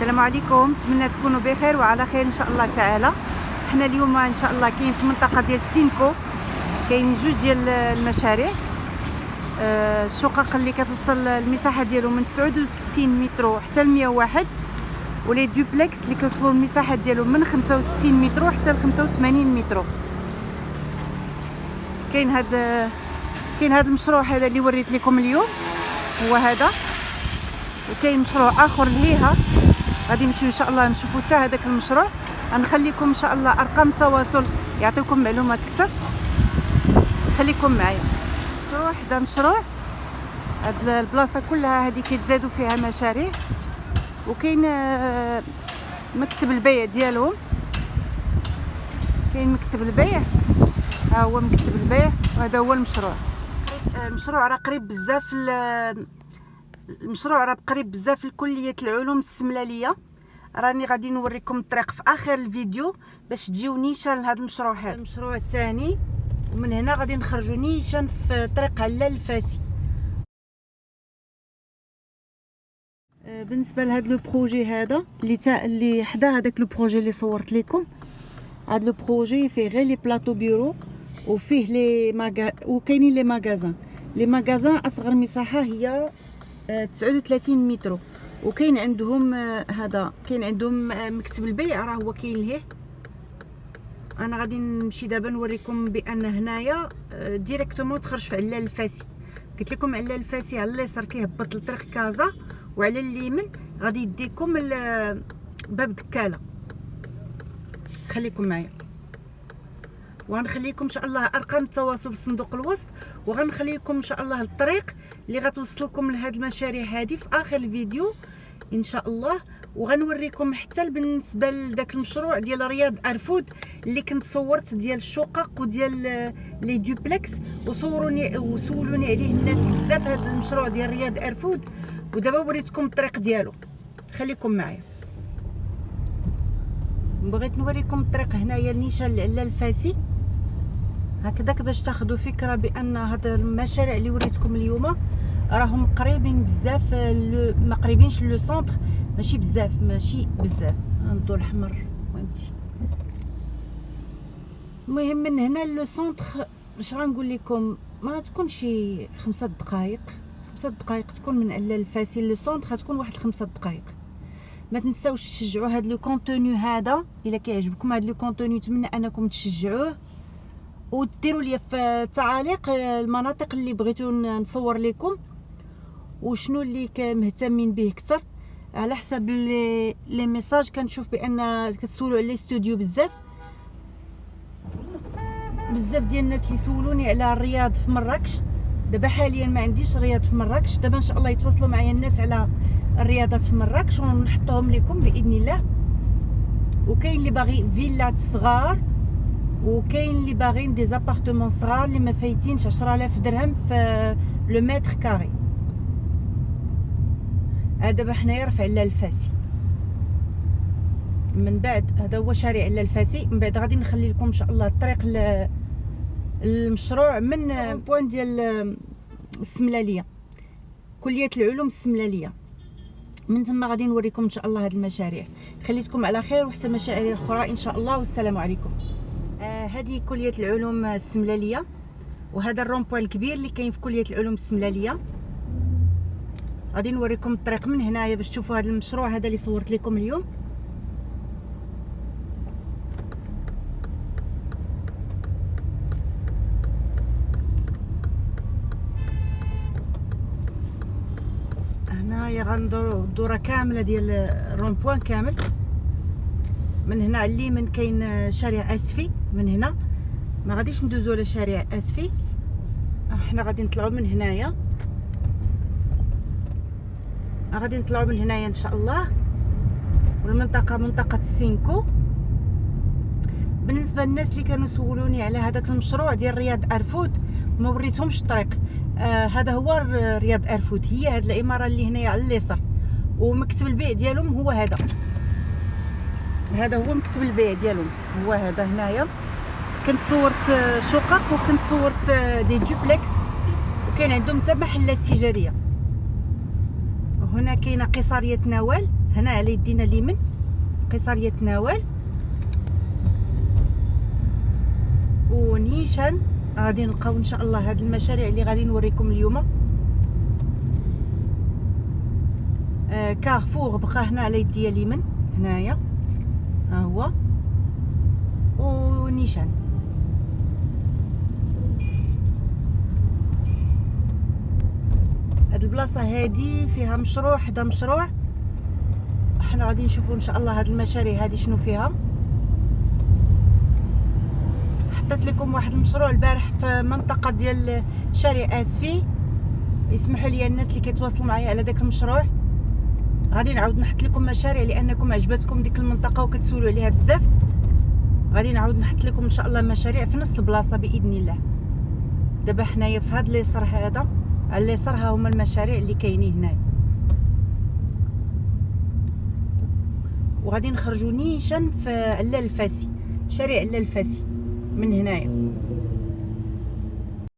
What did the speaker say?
السلام عليكم، نتمنى تكونوا بخير وعلى خير ان شاء الله تعالى. حنا اليوم ان شاء الله كاين في المنطقه ديال سينكو كاين جوج ديال المشاريع. الشقق اللي كتوصل المساحه ديالو من 69 متر حتى ل 101، ولي دوبلكس اللي كيوصلوا المساحه ديالو من 65 متر حتى ل 85 متر. كاين هذا المشروع هذا اللي وريت لكم اليوم هو هذا، وكاين مشروع اخر ليها غادي نمشيو ان شاء الله نشوفوا حتى هذاك المشروع. غنخليكم ان شاء الله ارقام التواصل يعطيكم معلومات اكثر، خليكم معايا. مشروع هاد البلاصه كلها هذه كيتزادوا فيها مشاريع، وكاين مكتب البيع ديالهم. كاين مكتب البيع، ها هو مكتب البيع، وهذا هو المشروع. المشروع راه قريب بزاف لكلية العلوم السملالية. راني غادي نوريكم الطريق في اخر الفيديو باش تجيو نيشان لهذا المشروع. هذا المشروع الثاني، ومن هنا غادي نخرجوا نيشان في طريق علال الفاسي. بالنسبه لهذا لو بروجي هذا اللي حدا هذاك لو بروجي اللي صورت لكم، هذا لو بروجي فيه غير لي بلاطو بيرو، وفيه وكاينين لي ماغازان اصغر مساحه هي 39 متر. وكاين عندهم كاين عندهم مكتب البيع، راه هو كاين لهيه. انا غادي نمشي دابا نوريكم بان هنايا ديريكتومون تخرج في علال الفاسي. قلت لكم علال الفاسي على اليسار كيهبط لطريق كازا، وعلى اليمين غادي يديكم باب دكاله. خليكم معايا، وغنخليكم ان شاء الله ارقام التواصل في صندوق الوصف، وغنخليكم ان شاء الله الطريق اللي غتوصلكم لهاد المشاريع هذه في اخر الفيديو ان شاء الله. وغنوريكم حتى بالنسبه لذاك المشروع ديال رياض ارفود اللي كنت صورت، ديال الشقق وديال لي دوبلكس، وسولوني عليه الناس بزاف هذا المشروع ديال رياض ارفود، ودابا وريتكم الطريق ديالو. خليكم معايا. بغيت نوريكم الطريق هنايا نيشان لعلال الفاسي هكذاك باش تاخذوا فكره بان هاد المشاريع اللي وريتكم اليوم راهم قريبين بزاف، ما قريبينش لو سونتر، ماشي بزاف. الضوء الاحمر فهمتي. المهم من هنا لو سونتر باش غنقول لكم ما تكونش شي 5 دقائق تكون من علال الفاسي لو سونتر، غتكون واحد 5 دقائق. ما تنساوش تشجعوا هذا لو كونتوني هذا، الا كيعجبكم هذا لو كونتوني نتمنى انكم تشجعوه، وديروا لي في التعاليق المناطق اللي بغيتو نصور لكم وشنو اللي مهتمين به اكثر، على حسب لي ميساج. كنشوف بان كتسولوا على الاستوديو بزاف ديال الناس اللي سولوني على الرياض في مراكش. دابا حاليا ما عنديش رياض في مراكش، دابا ان شاء الله يتواصلوا معايا الناس على الرياضات في مراكش ونحطوهم لكم باذن الله. وكاين اللي باغي فيلات صغار، وكاين اللي باغيين دي زابارتمون صغار اللي ما فايتينش 10000 درهم في لو متر كاري. دابا حنايا راه في علال الفاسي. من بعد هذا هو شارع علال الفاسي. من بعد غادي نخلي لكم ان شاء الله الطريق المشروع من بوين ديال السملاليه، كليه العلوم السملاليه. من ثم غادي نوريكم ان شاء الله هذه المشاريع. خليتكم على خير وحتى مشاريع اخرى ان شاء الله، والسلام عليكم. هذه كليه العلوم السملاليه، وهذا الرومبوان الكبير اللي كاين في كليه العلوم السملاليه. غادي نوريكم الطريق من هنايا باش تشوفوا هذا المشروع هذا اللي صورت لكم اليوم. هنايا غندورو الدوره كامله ديال الرومبوان كامل. من هنا على اليمين كاين شارع اسفي، من هنا ما غاديش ندوزو على شارع اسفي، حنا غادي نطلعوا من هنايا، ان شاء الله. والمنطقه منطقه السينكو. بالنسبه للناس اللي كانوا سولوني على هذاك المشروع ديال رياض ارفود ما وريتهمش الطريق. هذا هو رياض ارفود، هي هاد العماره اللي هنايا على اليسار، ومكتب البيع ديالهم هو هذا هو مكتب البيع ديالهم هو هذا. هنايا كنت صورت شقق، وكنت صورت دي دوبلكس، وكاين عندهم حتى محلات تجاريه. هنا كاينه قصريه نوال، هنا على يدينا اليمين قصرية نوال ونيشان. غادي نلقاو ان شاء الله هاد المشاريع اللي غادي نوريكم اليوم. كارفور بقى هنا على يدي اليمين هنايا ها هو، ونيشان. هاد البلاصه هادي فيها مشروع حدا مشروع. احنا غادي نشوفوا ان شاء الله هاد المشاريع هادي شنو فيها. حطيت لكم واحد المشروع البارح في منطقه ديال شارع اسفي، يسمحوا لي الناس اللي كيتواصلوا معايا على داك المشروع. غادي نعاود نحط لكم مشاريع لانكم عجبتكم ديك المنطقه وكتسولوا عليها بزاف. غادي نعاود نحط لكم ان شاء الله مشاريع في نفس البلاصه باذن الله. دابا حنايا في هذا اليسار هذا، على اليسار ها هما المشاريع اللي كاينين هنايا. وغادي نخرجوا نيشان في علال الفاسي، شارع علال الفاسي من هنايا.